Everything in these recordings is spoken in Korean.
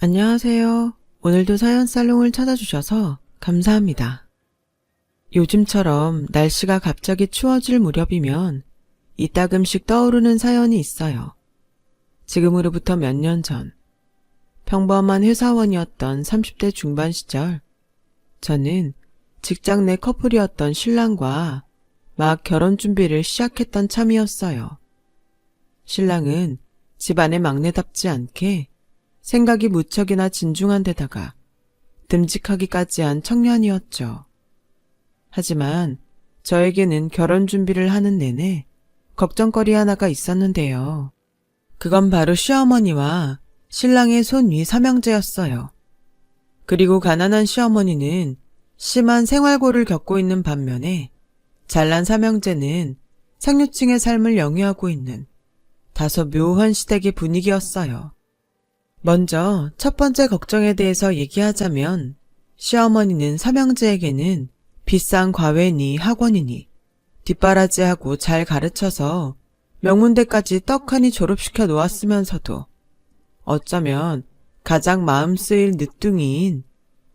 안녕하세요. 오늘도 사연 살롱을 찾아주셔서 감사합니다. 요즘처럼 날씨가 갑자기 추워질 무렵이면 이따금씩 떠오르는 사연이 있어요. 지금으로부터 몇 년 전, 평범한 회사원이었던 30대 중반 시절, 저는 직장 내 커플이었던 신랑과 막 결혼 준비를 시작했던 참이었어요. 신랑은 집안의 막내답지 않게 생각이 무척이나 진중한 데다가 듬직하기까지 한 청년이었죠. 하지만 저에게는 결혼 준비를 하는 내내 걱정거리 하나가 있었는데요. 그건 바로 시어머니와 신랑의 손위 삼형제였어요. 그리고 가난한 시어머니는 심한 생활고를 겪고 있는 반면에 잘난 삼형제는 상류층의 삶을 영위하고 있는 다소 묘한 시댁의 분위기였어요. 먼저 첫 번째 걱정에 대해서 얘기하자면 시어머니는 삼형제에게는 비싼 과외니 학원이니 뒷바라지하고 잘 가르쳐서 명문대까지 떡하니 졸업시켜 놓았으면서도 어쩌면 가장 마음 쓰일 늦둥이인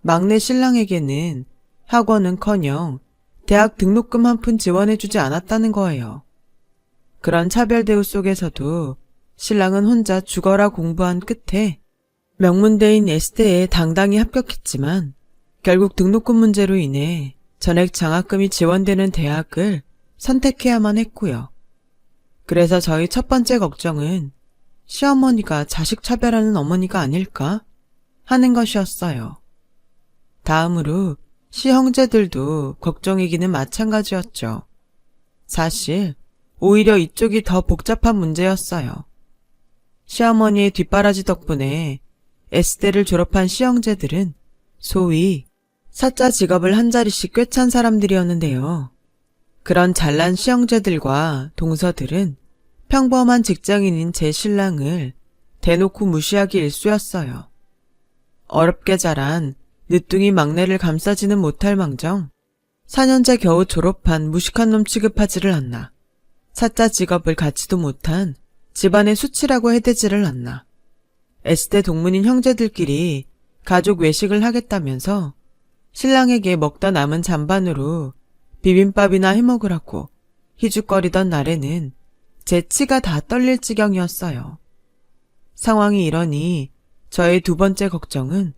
막내 신랑에게는 학원은커녕 대학 등록금 한 푼 지원해주지 않았다는 거예요. 그런 차별 대우 속에서도 신랑은 혼자 죽어라 공부한 끝에 명문대인 S대에 당당히 합격했지만 결국 등록금 문제로 인해 전액 장학금이 지원되는 대학을 선택해야만 했고요. 그래서 저희 첫 번째 걱정은 시어머니가 자식 차별하는 어머니가 아닐까 하는 것이었어요. 다음으로 시형제들도 걱정이기는 마찬가지였죠. 사실 오히려 이쪽이 더 복잡한 문제였어요. 시어머니의 뒷바라지 덕분에 S대를 졸업한 시형제들은 소위 사자 직업을 한 자리씩 꿰찬 사람들이었는데요. 그런 잘난 시형제들과 동서들은 평범한 직장인인 제 신랑을 대놓고 무시하기 일쑤였어요. 어렵게 자란 늦둥이 막내를 감싸지는 못할 망정 4년째 겨우 졸업한 무식한 놈 취급하지를 않나, 사자 직업을 갖지도 못한 집안의 수치라고 해대지를 않나, S대 동문인 형제들끼리 가족 외식을 하겠다면서 신랑에게 먹다 남은 잔반으로 비빔밥이나 해먹으라고 희죽거리던 날에는 제 치가 다 떨릴 지경이었어요. 상황이 이러니 저의 두 번째 걱정은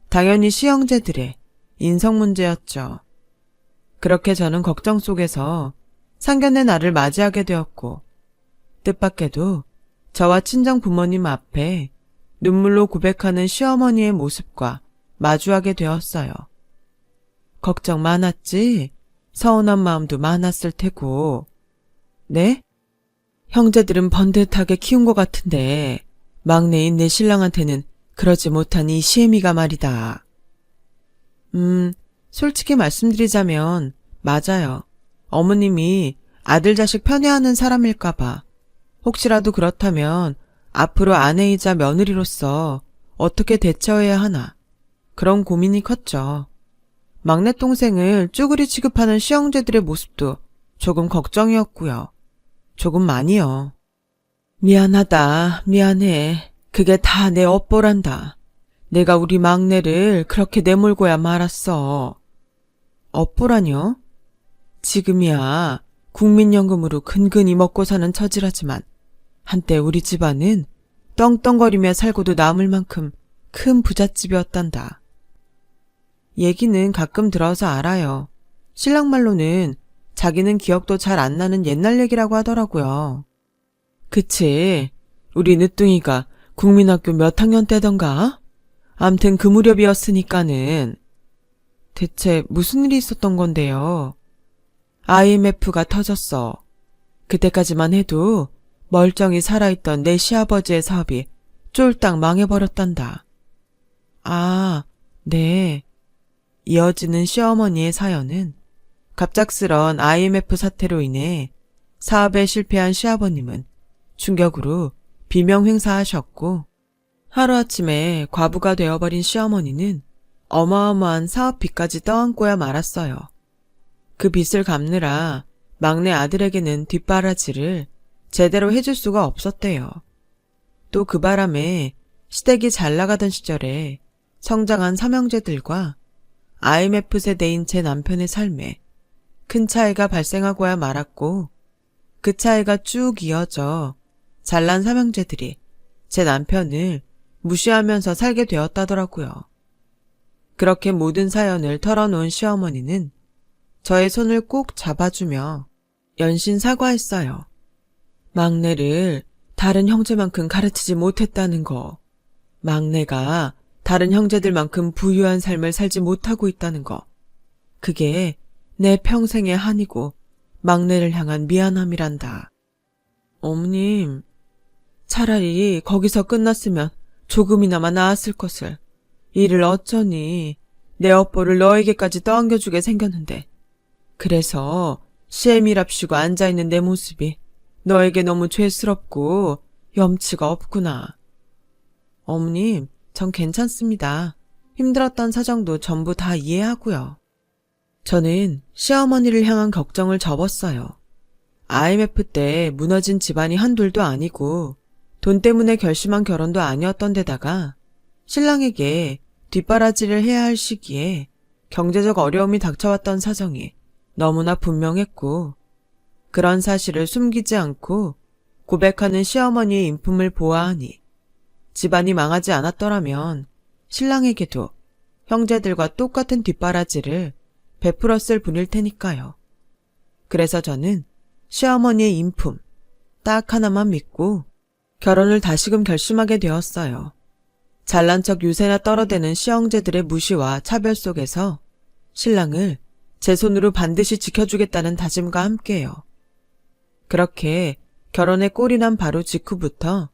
당연히 시형제들의 인성 문제였죠. 그렇게 저는 걱정 속에서 상견례 날을 맞이하게 되었고, 뜻밖에도 저와 친정 부모님 앞에 눈물로 고백하는 시어머니의 모습과 마주하게 되었어요. 걱정 많았지? 서운한 마음도 많았을 테고. 네? 형제들은 번듯하게 키운 것 같은데 막내인 내 신랑한테는 그러지 못한 이 시애미가 말이다. 솔직히 말씀드리자면 맞아요. 어머님이 아들 자식 편애하는 사람일까봐, 혹시라도 그렇다면 앞으로 아내이자 며느리로서 어떻게 대처해야 하나, 그런 고민이 컸죠. 막내 동생을 쭈그리 취급하는 시형제들의 모습도 조금 걱정이었고요. 조금 많이요. 미안하다, 미안해. 그게 다 내 업보란다. 내가 우리 막내를 그렇게 내몰고야 말았어. 업보라뇨? 지금이야 국민연금으로 근근히 먹고 사는 처지라지만 한때 우리 집안은 떵떵거리며 살고도 남을 만큼 큰 부잣집이었단다. 얘기는 가끔 들어서 알아요. 신랑 말로는 자기는 기억도 잘 안 나는 옛날 얘기라고 하더라고요. 그치, 우리 늦둥이가 국민학교 몇 학년 때던가? 암튼 그 무렵이었으니까는. 대체 무슨 일이 있었던 건데요? IMF가 터졌어. 그때까지만 해도 멀쩡히 살아있던 내 시아버지의 사업이 쫄딱 망해버렸단다. 아, 네. 이어지는 시어머니의 사연은 갑작스런 IMF 사태로 인해 사업에 실패한 시아버님은 충격으로 비명횡사하셨고, 하루아침에 과부가 되어버린 시어머니는 어마어마한 사업비까지 떠안고야 말았어요. 그 빚을 갚느라 막내 아들에게는 뒷바라지를 제대로 해줄 수가 없었대요. 또 그 바람에 시댁이 잘 나가던 시절에 성장한 삼형제들과 IMF 세대인 제 남편의 삶에 큰 차이가 발생하고야 말았고, 그 차이가 쭉 이어져 잘난 삼형제들이 제 남편을 무시하면서 살게 되었다더라고요. 그렇게 모든 사연을 털어놓은 시어머니는 저의 손을 꼭 잡아주며 연신 사과했어요. 막내를 다른 형제만큼 가르치지 못했다는 거, 막내가 다른 형제들만큼 부유한 삶을 살지 못하고 있다는 거, 그게 내 평생의 한이고 막내를 향한 미안함이란다. 어머님, 차라리 거기서 끝났으면 조금이나마 나았을 것을. 이를 어쩌니 내 업보를 너에게까지 떠안겨주게 생겼는데, 그래서 시애미랍시고 앉아있는 내 모습이 너에게 너무 죄스럽고 염치가 없구나. 어머님, 전 괜찮습니다. 힘들었던 사정도 전부 다 이해하고요. 저는 시어머니를 향한 걱정을 접었어요. IMF 때 무너진 집안이 한둘도 아니고 돈 때문에 결심한 결혼도 아니었던 데다가 신랑에게 뒷바라지를 해야 할 시기에 경제적 어려움이 닥쳐왔던 사정이 너무나 분명했고, 그런 사실을 숨기지 않고 고백하는 시어머니의 인품을 보아하니 집안이 망하지 않았더라면 신랑에게도 형제들과 똑같은 뒷바라지를 베풀었을 분일 테니까요. 그래서 저는 시어머니의 인품 딱 하나만 믿고 결혼을 다시금 결심하게 되었어요. 잘난 척 유세나 떨어대는 시형제들의 무시와 차별 속에서 신랑을 제 손으로 반드시 지켜주겠다는 다짐과 함께요. 그렇게 결혼에 꼴이 난 바로 직후부터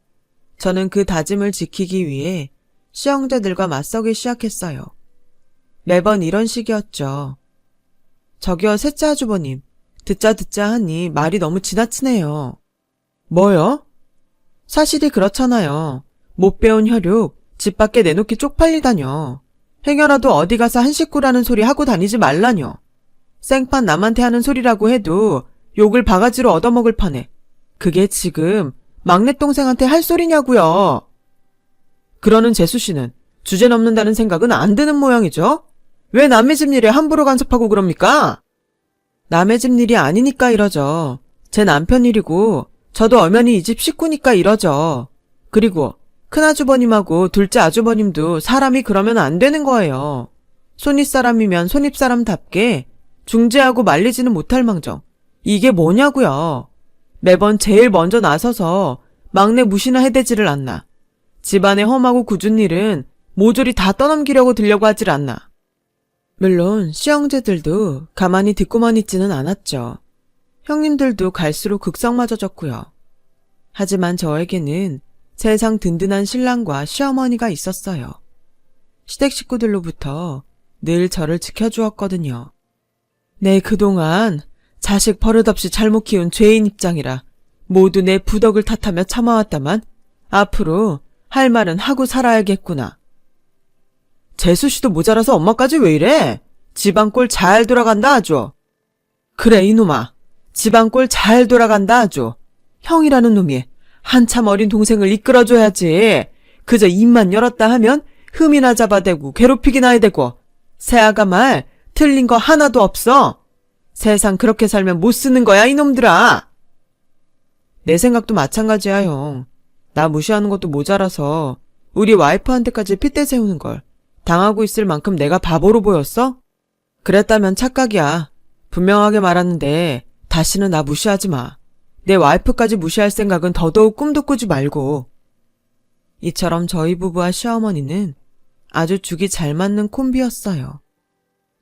저는 그 다짐을 지키기 위해 시형제들과 맞서기 시작했어요. 매번 이런 식이었죠. 저기요, 셋째 아주버님, 듣자 하니 말이 너무 지나치네요. 뭐요? 사실이 그렇잖아요. 못 배운 혈육 집 밖에 내놓기 쪽팔리다뇨. 행여라도 어디 가서 한 식구라는 소리 하고 다니지 말라뇨. 생판 남한테 하는 소리라고 해도 욕을 바가지로 얻어먹을 판에 그게 지금 막내 동생한테 할 소리냐고요. 그러는 재수씨는 주제 넘는다는 생각은 안 드는 모양이죠? 왜 남의 집 일에 함부로 간섭하고 그럽니까? 남의 집 일이 아니니까 이러죠. 제 남편 일이고 저도 엄연히 이 집 식구니까 이러죠. 그리고 큰아주버님하고 둘째 아주버님도 사람이 그러면 안 되는 거예요. 손윗사람이면 손윗사람답게 중재하고 말리지는 못할 망정. 이게 뭐냐고요. 매번 제일 먼저 나서서 막내 무시나 해대지를 않나. 집안의 험하고 굳은 일은 모조리 다 떠넘기려고 들려고 하질 않나. 물론 시형제들도 가만히 듣고만 있지는 않았죠. 형님들도 갈수록 극성맞아졌고요. 하지만 저에게는 세상 든든한 신랑과 시어머니가 있었어요. 시댁 식구들로부터 늘 저를 지켜주었거든요. 내 그동안 자식 버릇없이 잘못 키운 죄인 입장이라 모두 내 부덕을 탓하며 참아왔다만 앞으로 할 말은 하고 살아야겠구나. 재수씨도 모자라서 엄마까지 왜 이래? 집안 꼴 잘 돌아간다 아주. 그래 이놈아, 집안 꼴 잘 돌아간다 아주. 형이라는 놈이 한참 어린 동생을 이끌어줘야지. 그저 입만 열었다 하면 흠이나 잡아대고 괴롭히기나 해대고 새아가 말 틀린 거 하나도 없어. 세상 그렇게 살면 못 쓰는 거야 이놈들아. 내 생각도 마찬가지야 형. 나 무시하는 것도 모자라서 우리 와이프한테까지 핏대 세우는 걸 당하고 있을 만큼 내가 바보로 보였어? 그랬다면 착각이야. 분명하게 말하는데 다시는 나 무시하지 마. 내 와이프까지 무시할 생각은 더더욱 꿈도 꾸지 말고. 이처럼 저희 부부와 시어머니는 아주 죽이 잘 맞는 콤비였어요.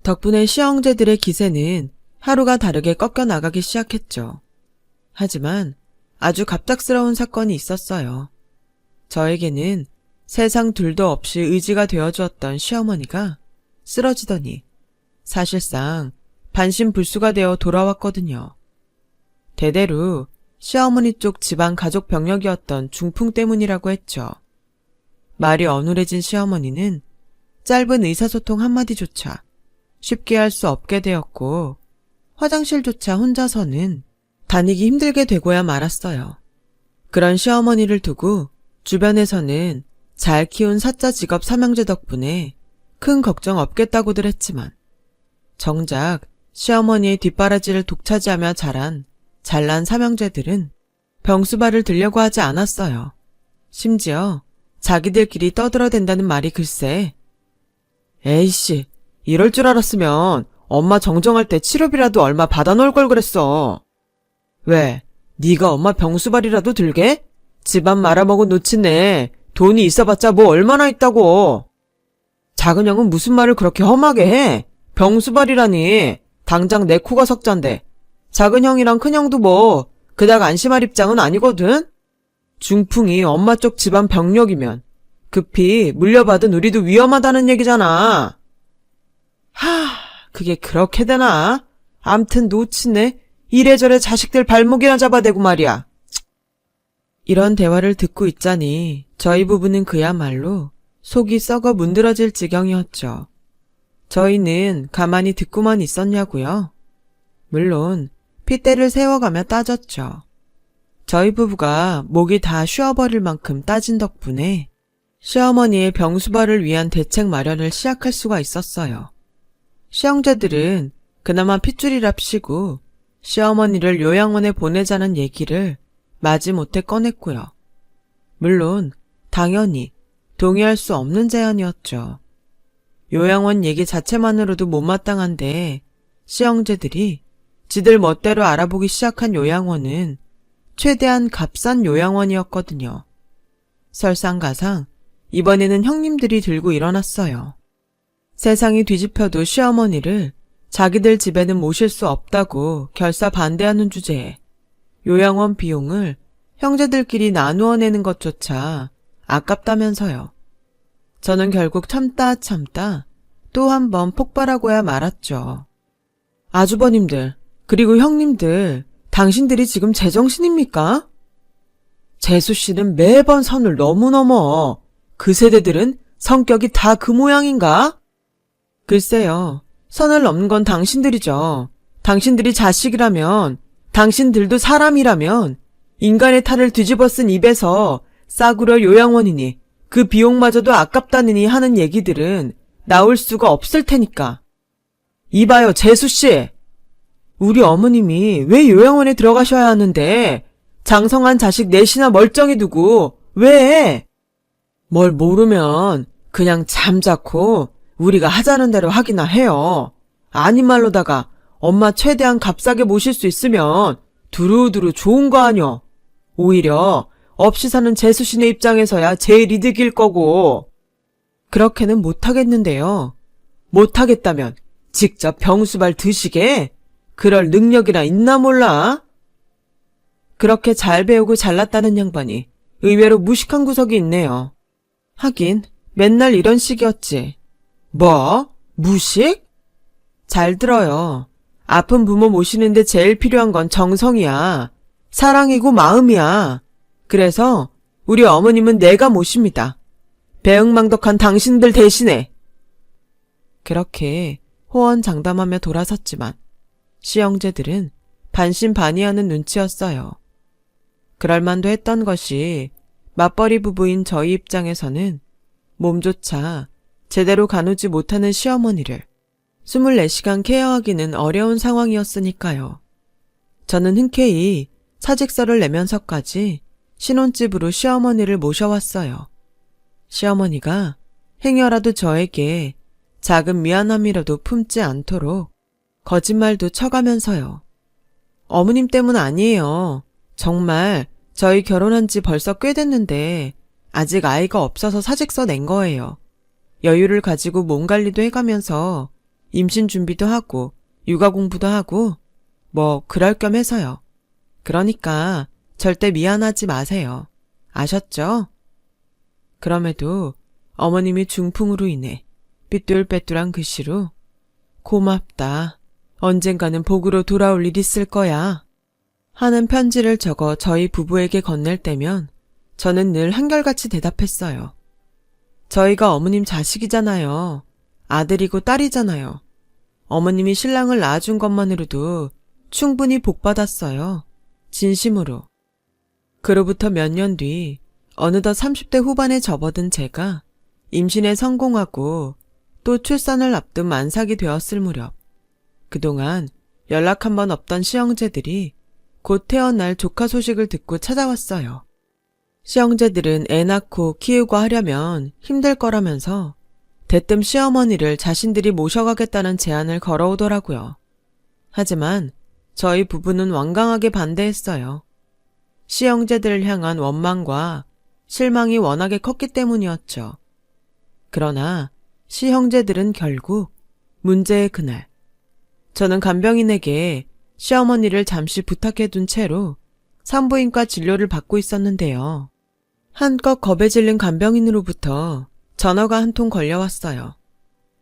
덕분에 시형제들의 기세는 하루가 다르게 꺾여나가기 시작했죠. 하지만 아주 갑작스러운 사건이 있었어요. 저에게는 세상 둘도 없이 의지가 되어주었던 시어머니가 쓰러지더니 사실상 반신불수가 되어 돌아왔거든요. 대대로 시어머니 쪽 집안 가족 병력이었던 중풍 때문이라고 했죠. 말이 어눌해진 시어머니는 짧은 의사소통 한마디조차 쉽게 할 수 없게 되었고 화장실조차 혼자서는 다니기 힘들게 되고야 말았어요. 그런 시어머니를 두고 주변에서는 잘 키운 사자 직업 삼형제 덕분에 큰 걱정 없겠다고들 했지만 정작 시어머니의 뒷바라지를 독차지하며 자란 잘난 삼형제들은 병수발을 들려고 하지 않았어요. 심지어 자기들끼리 떠들어댄다는 말이 글쎄. 에이씨, 이럴 줄 알았으면 엄마 정정할 때 치료비라도 얼마 받아놓을 걸 그랬어. 왜, 네가 엄마 병수발이라도 들게? 집안 말아먹은 노친네 돈이 있어봤자 뭐 얼마나 있다고. 작은 형은 무슨 말을 그렇게 험하게 해? 병수발이라니. 당장 내 코가 석잔데. 작은 형이랑 큰 형도 뭐 그닥 안심할 입장은 아니거든? 중풍이 엄마 쪽 집안 병력이면 급히 물려받은 우리도 위험하다는 얘기잖아. 그게 그렇게 되나? 암튼 놓치네. 이래저래 자식들 발목이나 잡아대고 말이야. 이런 대화를 듣고 있자니 저희 부부는 그야말로 속이 썩어 문드러질 지경이었죠. 저희는 가만히 듣고만 있었냐고요? 물론 핏대를 세워가며 따졌죠. 저희 부부가 목이 다 쉬어버릴 만큼 따진 덕분에 시어머니의 병수발을 위한 대책 마련을 시작할 수가 있었어요. 시형제들은 그나마 핏줄이랍시고 시어머니를 요양원에 보내자는 얘기를 마지못해 꺼냈고요. 물론 당연히 동의할 수 없는 제안이었죠. 요양원 얘기 자체만으로도 못마땅한데 시형제들이 지들 멋대로 알아보기 시작한 요양원은 최대한 값싼 요양원이었거든요. 설상가상 이번에는 형님들이 들고 일어났어요. 세상이 뒤집혀도 시어머니를 자기들 집에는 모실 수 없다고 결사 반대하는 주제에 요양원 비용을 형제들끼리 나누어 내는 것조차 아깝다면서요. 저는 결국 참다 또 한 번 폭발하고야 말았죠. 아주버님들, 그리고 형님들, 당신들이 지금 제정신입니까? 재수씨는 매번 선을 너무 넘어. 그 세대들은 성격이 다 그 모양인가? 글쎄요. 선을 넘는 건 당신들이죠. 당신들이 자식이라면, 당신들도 사람이라면 인간의 탈을 뒤집어 쓴 입에서 싸구려 요양원이니 그 비용마저도 아깝다느니 하는 얘기들은 나올 수가 없을 테니까. 이봐요, 재수씨. 우리 어머님이 왜 요양원에 들어가셔야 하는데 장성한 자식 넷이나 멀쩡히 두고 왜? 뭘 모르면 그냥 잠자코 우리가 하자는 대로 하기나 해요. 아닌 말로다가 엄마 최대한 값싸게 모실 수 있으면 두루두루 좋은 거 아뇨. 오히려 없이 사는 재수씨네 입장에서야 제일 이득일 거고. 그렇게는 못하겠는데요. 못하겠다면 직접 병수발 드시게? 그럴 능력이나 있나 몰라? 그렇게 잘 배우고 잘났다는 양반이 의외로 무식한 구석이 있네요. 하긴 맨날 이런 식이었지. 뭐? 무식? 잘 들어요. 아픈 부모 모시는데 제일 필요한 건 정성이야. 사랑이고 마음이야. 그래서 우리 어머님은 내가 모십니다. 배응망덕한 당신들 대신에. 그렇게 호언장담하며 돌아섰지만 시형제들은 반신반의하는 눈치였어요. 그럴만도 했던 것이 맞벌이 부부인 저희 입장에서는 몸조차 제대로 가누지 못하는 시어머니를 24시간 케어하기는 어려운 상황이었으니까요. 저는 흔쾌히 사직서를 내면서까지 신혼집으로 시어머니를 모셔왔어요. 시어머니가 행여라도 저에게 작은 미안함이라도 품지 않도록 거짓말도 쳐가면서요. 어머님 때문 아니에요. 정말 저희 결혼한 지 벌써 꽤 됐는데 아직 아이가 없어서 사직서 낸 거예요. 여유를 가지고 몸 관리도 해가면서 임신 준비도 하고 육아 공부도 하고 뭐 그럴 겸 해서요. 그러니까 절대 미안하지 마세요. 아셨죠? 그럼에도 어머님이 중풍으로 인해 삐뚤빼뚤한 글씨로 고맙다. 언젠가는 복으로 돌아올 일 있을 거야. 하는 편지를 적어 저희 부부에게 건넬 때면 저는 늘 한결같이 대답했어요. 저희가 어머님 자식이잖아요. 아들이고 딸이잖아요. 어머님이 신랑을 낳아준 것만으로도 충분히 복받았어요. 진심으로. 그로부터 몇 년 뒤 어느덧 30대 후반에 접어든 제가 임신에 성공하고 또 출산을 앞둔 만삭이 되었을 무렵, 그동안 연락 한 번 없던 시형제들이 곧 태어날 조카 소식을 듣고 찾아왔어요. 시형제들은 애 낳고 키우고 하려면 힘들 거라면서 대뜸 시어머니를 자신들이 모셔가겠다는 제안을 걸어오더라고요. 하지만 저희 부부는 완강하게 반대했어요. 시형제들을 향한 원망과 실망이 워낙에 컸기 때문이었죠. 그러나 시형제들은 결국 문제의 그날, 저는 간병인에게 시어머니를 잠시 부탁해둔 채로 산부인과 진료를 받고 있었는데요. 한껏 겁에 질린 간병인으로부터 전화가 한 통 걸려왔어요.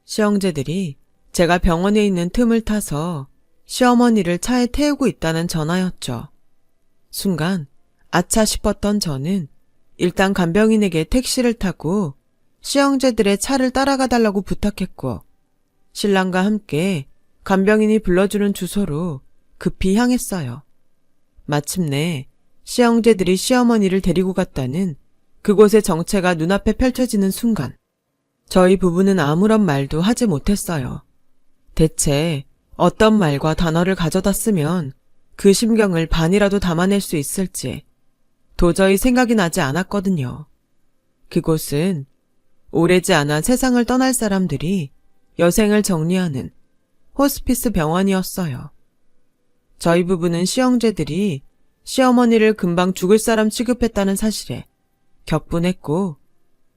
시형제들이 제가 병원에 있는 틈을 타서 시어머니를 차에 태우고 있다는 전화였죠. 순간 아차 싶었던 저는 일단 간병인에게 택시를 타고 시형제들의 차를 따라가 달라고 부탁했고, 신랑과 함께 간병인이 불러주는 주소로 급히 향했어요. 마침내 시형제들이 시어머니를 데리고 갔다는 그곳의 정체가 눈앞에 펼쳐지는 순간, 저희 부부는 아무런 말도 하지 못했어요. 대체 어떤 말과 단어를 가져다 쓰면 그 심경을 반이라도 담아낼 수 있을지 도저히 생각이 나지 않았거든요. 그곳은 오래지 않아 세상을 떠날 사람들이 여생을 정리하는 호스피스 병원이었어요. 저희 부부는 시형제들이 시어머니를 금방 죽을 사람 취급했다는 사실에 격분했고,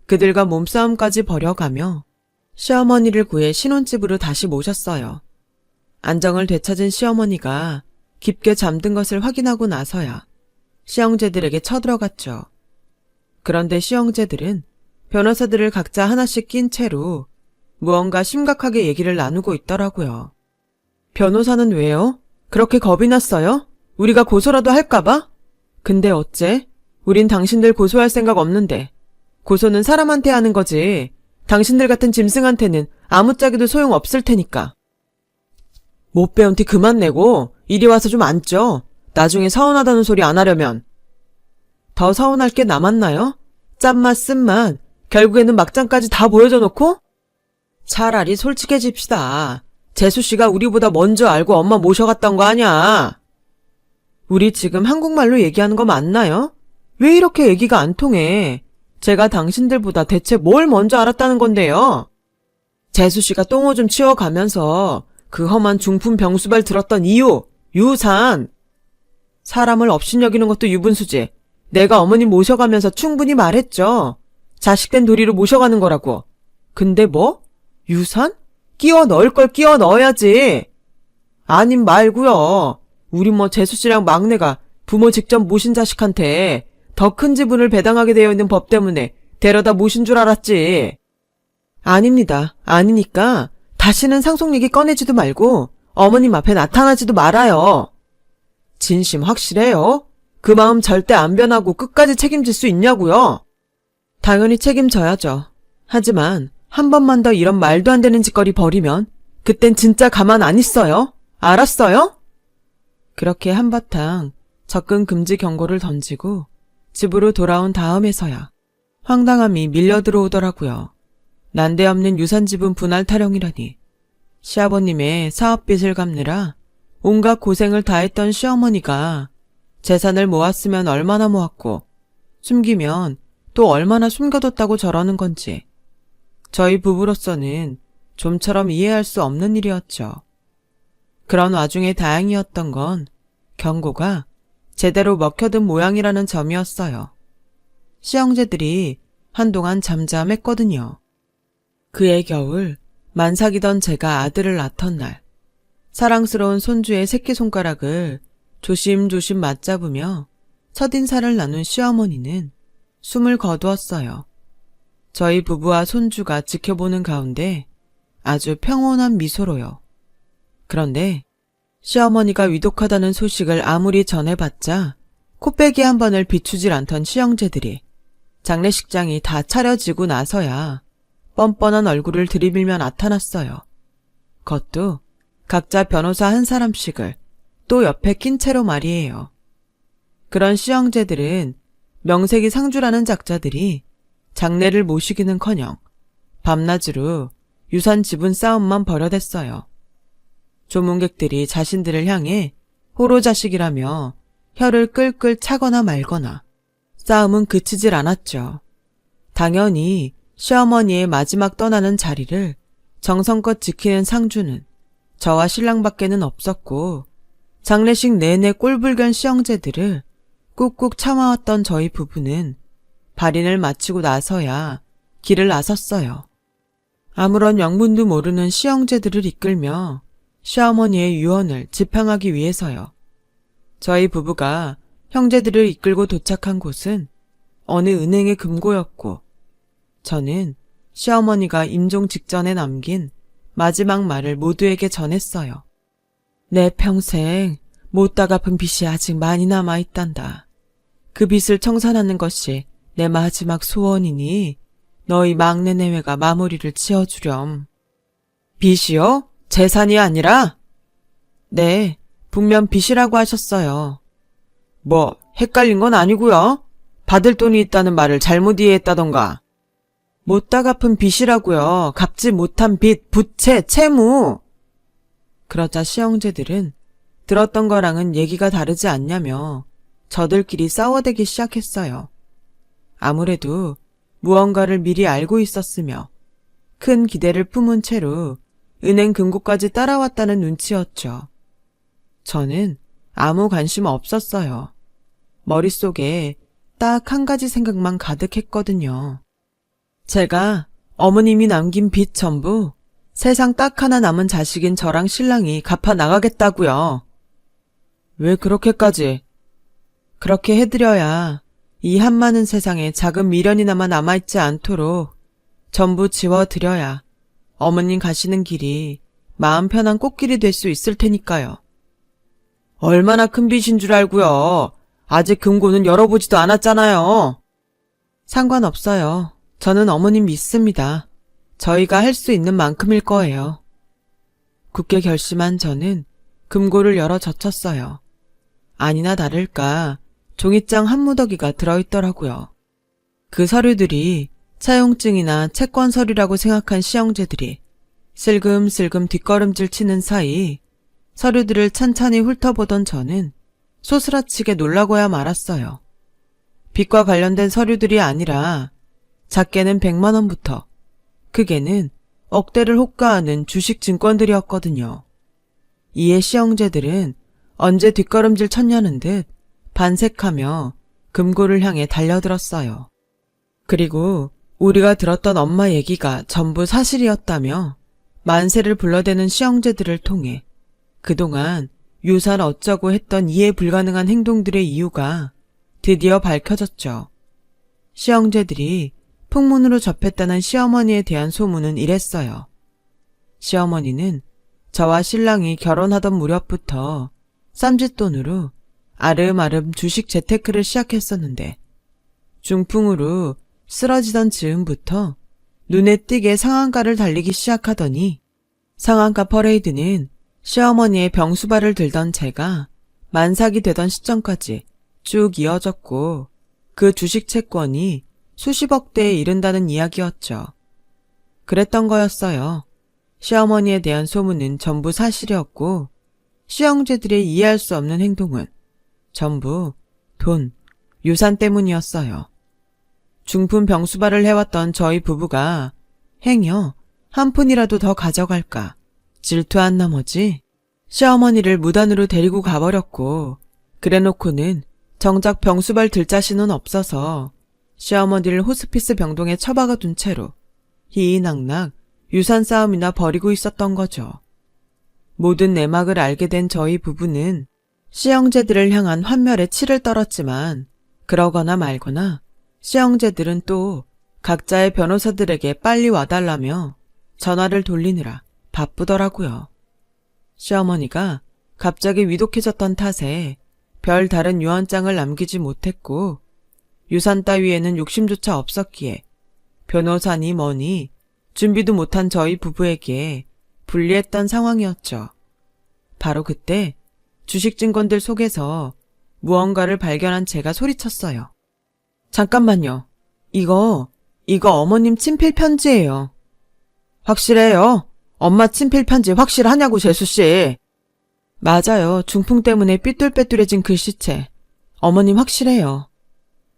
그들과 몸싸움까지 벌여가며 시어머니를 구해 신혼집으로 다시 모셨어요. 안정을 되찾은 시어머니가 깊게 잠든 것을 확인하고 나서야 시형제들에게 쳐들어갔죠. 그런데 시형제들은 변호사들을 각자 하나씩 낀 채로 무언가 심각하게 얘기를 나누고 있더라고요. 변호사는 왜요? 그렇게 겁이 났어요? 우리가 고소라도 할까봐? 근데 어째? 우린 당신들 고소할 생각 없는데. 고소는 사람한테 하는 거지. 당신들 같은 짐승한테는 아무짝에도 소용 없을 테니까. 못 배운 티 그만 내고 이리 와서 좀 앉죠. 나중에 서운하다는 소리 안 하려면. 더 서운할 게 남았나요? 짠맛 쓴맛 결국에는 막장까지 다 보여줘 놓고? 차라리 솔직해집시다. 재수씨가 우리보다 먼저 알고 엄마 모셔갔던 거 아냐? 우리 지금 한국말로 얘기하는 거 맞나요? 왜 이렇게 얘기가 안 통해? 제가 당신들보다 대체 뭘 먼저 알았다는 건데요? 재수씨가 똥오줌 치워가면서 그 험한 중풍 병수발 들었던 이유, 유산. 사람을 업신여기는 것도 유분수지. 내가 어머니 모셔가면서 충분히 말했죠. 자식된 도리로 모셔가는 거라고. 근데 뭐? 유산? 끼워 넣을 걸 끼워 넣어야지. 아님 말고요. 우리 재수씨랑 막내가 부모 직접 모신 자식한테 더 큰 지분을 배당하게 되어 있는 법 때문에 데려다 모신 줄 알았지. 아닙니다. 아니니까 다시는 상속 얘기 꺼내지도 말고 어머님 앞에 나타나지도 말아요. 진심 확실해요? 그 마음 절대 안 변하고 끝까지 책임질 수 있냐고요? 당연히 책임져야죠. 하지만 한 번만 더 이런 말도 안 되는 짓거리 벌이면 그땐 진짜 가만 안 있어요. 알았어요? 그렇게 한바탕 접근 금지 경고를 던지고 집으로 돌아온 다음에서야 황당함이 밀려 들어오더라고요. 난데없는 유산지분 분할 타령이라니. 시아버님의 사업빚을 갚느라 온갖 고생을 다했던 시어머니가 재산을 모았으면 얼마나 모았고 숨기면 또 얼마나 숨겨뒀다고 저러는 건지 저희 부부로서는 좀처럼 이해할 수 없는 일이었죠. 그런 와중에 다행이었던 건 경고가 제대로 먹혀든 모양이라는 점이었어요. 시형제들이 한동안 잠잠했거든요. 그해 겨울 만삭이던 제가 아들을 낳던 날, 사랑스러운 손주의 새끼손가락을 조심조심 맞잡으며 첫인사를 나눈 시어머니는 숨을 거두었어요. 저희 부부와 손주가 지켜보는 가운데 아주 평온한 미소로요. 그런데 시어머니가 위독하다는 소식을 아무리 전해봤자 코빼기 한 번을 비추질 않던 시형제들이 장례식장이 다 차려지고 나서야 뻔뻔한 얼굴을 들이밀며 나타났어요. 그것도 각자 변호사 한 사람씩을 또 옆에 낀 채로 말이에요. 그런 시형제들은 명색이 상주라는 작자들이 장례를 모시기는커녕 밤낮으로 유산 지분 싸움만 벌여댔어요. 조문객들이 자신들을 향해 호로자식이라며 혀를 끌끌 차거나 말거나 싸움은 그치질 않았죠. 당연히 시어머니의 마지막 떠나는 자리를 정성껏 지키는 상주는 저와 신랑밖에는 없었고, 장례식 내내 꼴불견 시형제들을 꾹꾹 참아왔던 저희 부부는 발인을 마치고 나서야 길을 나섰어요. 아무런 영문도 모르는 시형제들을 이끌며 시어머니의 유언을 지팡하기 위해서요. 저희 부부가 형제들을 이끌고 도착한 곳은 어느 은행의 금고였고, 저는 시어머니가 임종 직전에 남긴 마지막 말을 모두에게 전했어요. 내 평생 못다 갚은 빚이 아직 많이 남아있단다. 그 빚을 청산하는 것이 내 마지막 소원이니 너희 막내 내외가 마무리를 지어주렴. 빚이요? 재산이 아니라? 네, 분명 빚이라고 하셨어요. 뭐 헷갈린 건 아니고요. 받을 돈이 있다는 말을 잘못 이해했다던가. 못다 갚은 빚이라고요. 갚지 못한 빚, 부채, 채무. 그러자 시형제들은 들었던 거랑은 얘기가 다르지 않냐며 저들끼리 싸워대기 시작했어요. 아무래도 무언가를 미리 알고 있었으며 큰 기대를 품은 채로 은행 금고까지 따라왔다는 눈치였죠. 저는 아무 관심 없었어요. 머릿속에 딱 한 가지 생각만 가득했거든요. 제가 어머님이 남긴 빚 전부 세상 딱 하나 남은 자식인 저랑 신랑이 갚아 나가겠다고요. 왜 그렇게까지? 그렇게 해드려야 이 한많은 세상에 작은 미련이나마 남아있지 않도록 전부 지워드려야 어머님 가시는 길이 마음 편한 꽃길이 될 수 있을 테니까요. 얼마나 큰 빚인 줄 알고요. 아직 금고는 열어보지도 않았잖아요. 상관없어요. 저는 어머님 믿습니다. 저희가 할 수 있는 만큼일 거예요. 굳게 결심한 저는 금고를 열어 젖혔어요. 아니나 다를까 종이장 한 무더기가 들어있더라고요. 그 서류들이 차용증이나 채권 서류라고 생각한 시형제들이 슬금슬금 뒷걸음질 치는 사이 서류들을 찬찬히 훑어보던 저는 소스라치게 놀라고야 말았어요. 빚과 관련된 서류들이 아니라 작게는 100만 원부터 크게는 억대를 호가하는 주식 증권들이었거든요. 이에 시형제들은 언제 뒷걸음질 쳤냐는 듯 반색하며 금고를 향해 달려들었어요. 그리고 우리가 들었던 엄마 얘기가 전부 사실이었다며 만세를 불러대는 시형제들을 통해 그동안 유산 어쩌고 했던 이해 불가능한 행동들의 이유가 드디어 밝혀졌죠. 시형제들이 풍문으로 접했다는 시어머니에 대한 소문은 이랬어요. 시어머니는 저와 신랑이 결혼하던 무렵부터 쌈짓돈으로 아름아름 주식 재테크를 시작했었는데 중풍으로 쓰러지던 즈음부터 눈에 띄게 상한가를 달리기 시작하더니 상한가 퍼레이드는 시어머니의 병수발을 들던 제가 만삭이 되던 시점까지 쭉 이어졌고 그 주식 채권이 수십억 대에 이른다는 이야기였죠. 그랬던 거였어요. 시어머니에 대한 소문은 전부 사실이었고 시형제들의 이해할 수 없는 행동은 전부 돈, 유산 때문이었어요. 중풍 병수발을 해왔던 저희 부부가 행여 한 푼이라도 더 가져갈까 질투한 나머지 시어머니를 무단으로 데리고 가버렸고 그래놓고는 정작 병수발 들 자신은 없어서 시어머니를 호스피스 병동에 처박아 둔 채로 희희낙낙 유산 싸움이나 벌이고 있었던 거죠. 모든 내막을 알게 된 저희 부부는 시형제들을 향한 환멸에 치를 떨었지만 그러거나 말거나 시형제들은 또 각자의 변호사들에게 빨리 와달라며 전화를 돌리느라 바쁘더라고요. 시어머니가 갑자기 위독해졌던 탓에 별 다른 유언장을 남기지 못했고 유산 따위에는 욕심조차 없었기에 변호사니 뭐니 준비도 못한 저희 부부에게 불리했던 상황이었죠. 바로 그때 주식증권들 속에서 무언가를 발견한 제가 소리쳤어요. 잠깐만요. 이거 어머님 친필 편지예요. 확실해요? 엄마 친필 편지 확실하냐고, 재수씨. 맞아요. 중풍 때문에 삐뚤빼뚤해진 글씨체. 어머님 확실해요.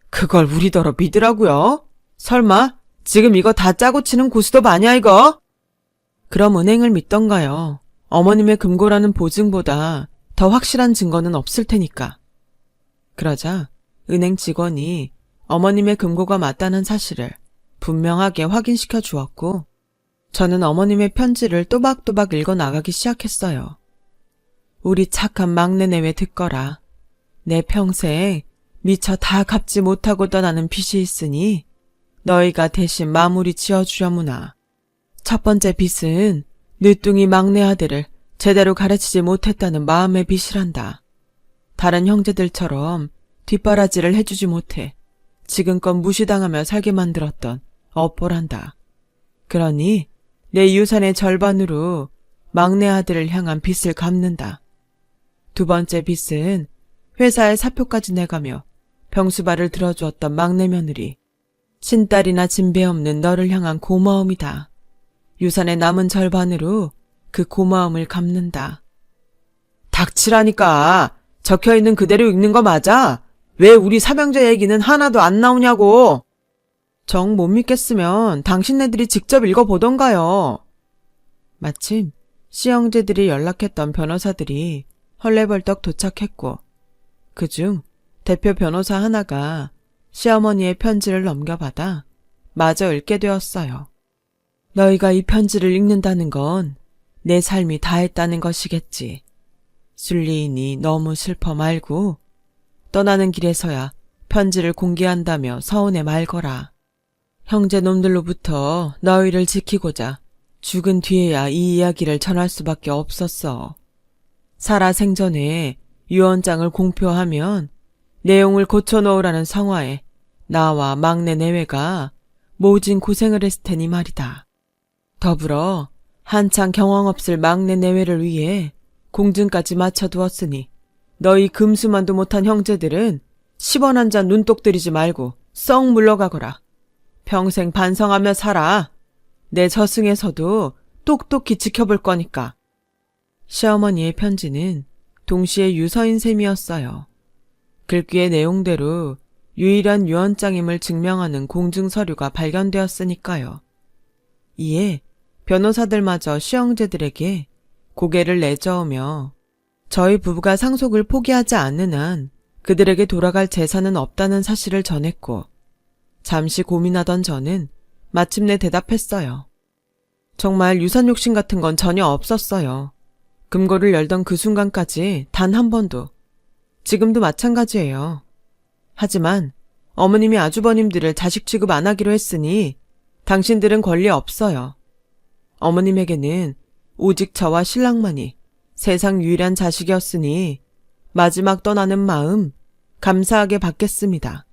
그걸 우리더러 믿으라고요? 설마 지금 이거 다 짜고 치는 고스톱 아니야, 이거? 그럼 은행을 믿던가요. 어머님의 금고라는 보증보다 더 확실한 증거는 없을 테니까. 그러자 은행 직원이 어머님의 금고가 맞다는 사실을 분명하게 확인시켜 주었고, 저는 어머님의 편지를 또박또박 읽어 나가기 시작했어요. 우리 착한 막내 내외 듣거라. 내 평생 미처 다 갚지 못하고 떠나는 빚이 있으니 너희가 대신 마무리 지어주려무나. 첫 번째 빚은 늦둥이 막내 아들을 제대로 가르치지 못했다는 마음의 빚이란다. 다른 형제들처럼 뒷바라지를 해주지 못해 지금껏 무시당하며 살게 만들었던 업보란다. 그러니 내 유산의 절반으로 막내 아들을 향한 빚을 갚는다. 두 번째 빚은 회사에 사표까지 내가며 병수발을 들어주었던 막내 며느리, 친딸이나 진배 없는 너를 향한 고마움이다. 유산의 남은 절반으로 그 고마움을 갚는다. 닥치라니까. 적혀있는 그대로 읽는 거 맞아? 왜 우리 삼형제 얘기는 하나도 안 나오냐고. 정 못 믿겠으면 당신네들이 직접 읽어보던가요. 마침 시형제들이 연락했던 변호사들이 헐레벌떡 도착했고, 그중 대표 변호사 하나가 시어머니의 편지를 넘겨받아 마저 읽게 되었어요. 너희가 이 편지를 읽는다는 건 내 삶이 다했다는 것이겠지. 순리인이 너무 슬퍼 말고 떠나는 길에서야 편지를 공개한다며 서운해 말거라. 형제 놈들로부터 너희를 지키고자 죽은 뒤에야 이 이야기를 전할 수밖에 없었어. 살아 생전에 유언장을 공표하면 내용을 고쳐놓으라는 성화에 나와 막내 내외가 모진 고생을 했을 테니 말이다. 더불어 한창 경황 없을 막내 내외를 위해 공증까지 맞춰두었으니 너희 금수만도 못한 형제들은 10원 한 잔 눈독 들이지 말고 썩 물러가거라. 평생 반성하며 살아. 내 저승에서도 똑똑히 지켜볼 거니까. 시어머니의 편지는 동시에 유서인 셈이었어요. 글귀의 내용대로 유일한 유언장임을 증명하는 공증서류가 발견되었으니까요. 이에 변호사들마저 시형제들에게 고개를 내저으며 저희 부부가 상속을 포기하지 않는 한 그들에게 돌아갈 재산은 없다는 사실을 전했고, 잠시 고민하던 저는 마침내 대답했어요. 정말 유산 욕심 같은 건 전혀 없었어요. 금고를 열던 그 순간까지 단 한 번도. 지금도 마찬가지예요. 하지만 어머님이 아주버님들을 자식 취급 안 하기로 했으니 당신들은 권리 없어요. 어머님에게는 오직 저와 신랑만이 세상 유일한 자식이었으니 마지막 떠나는 마음 감사하게 받겠습니다.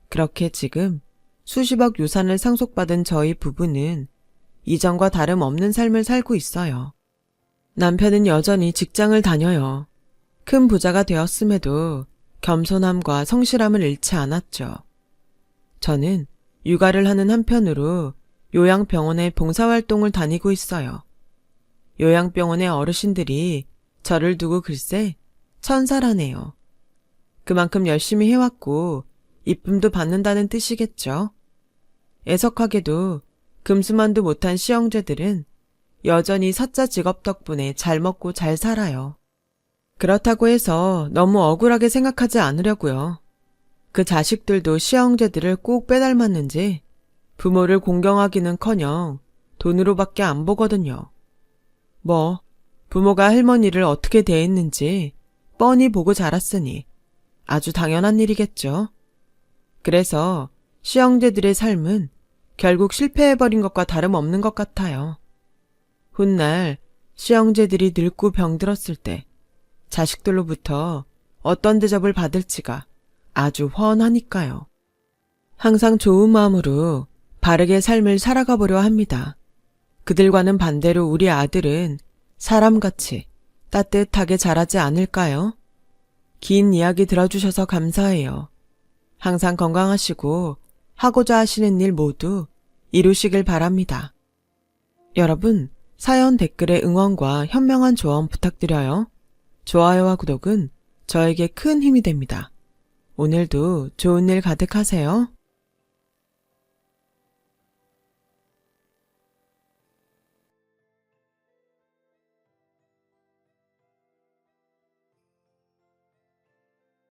그렇게 지금 수십억 유산을 상속받은 저희 부부는 이전과 다름없는 삶을 살고 있어요. 남편은 여전히 직장을 다녀요. 큰 부자가 되었음에도 겸손함과 성실함을 잃지 않았죠. 저는 육아를 하는 한편으로 요양병원에 봉사활동을 다니고 있어요. 요양병원의 어르신들이 저를 두고 글쎄 천사라네요. 그만큼 열심히 해왔고 이쁨도 받는다는 뜻이겠죠. 애석하게도 금수만도 못한 시형제들은 여전히 사자 직업 덕분에 잘 먹고 잘 살아요. 그렇다고 해서 너무 억울하게 생각하지 않으려고요. 그 자식들도 시형제들을 꼭 빼닮았는지 부모를 공경하기는커녕 돈으로밖에 안 보거든요. 뭐 부모가 할머니를 어떻게 대했는지 뻔히 보고 자랐으니 아주 당연한 일이겠죠. 그래서 시형제들의 삶은 결국 실패해버린 것과 다름없는 것 같아요. 훗날 시형제들이 늙고 병들었을 때 자식들로부터 어떤 대접을 받을지가 아주 훤하니까요. 항상 좋은 마음으로 바르게 삶을 살아가 보려 합니다. 그들과는 반대로 우리 아들은 사람같이 따뜻하게 자라지 않을까요? 긴 이야기 들어주셔서 감사해요. 항상 건강하시고 하고자 하시는 일 모두 이루시길 바랍니다. 여러분, 사연 댓글에 응원과 현명한 조언 부탁드려요. 좋아요와 구독은 저에게 큰 힘이 됩니다. 오늘도 좋은 일 가득하세요.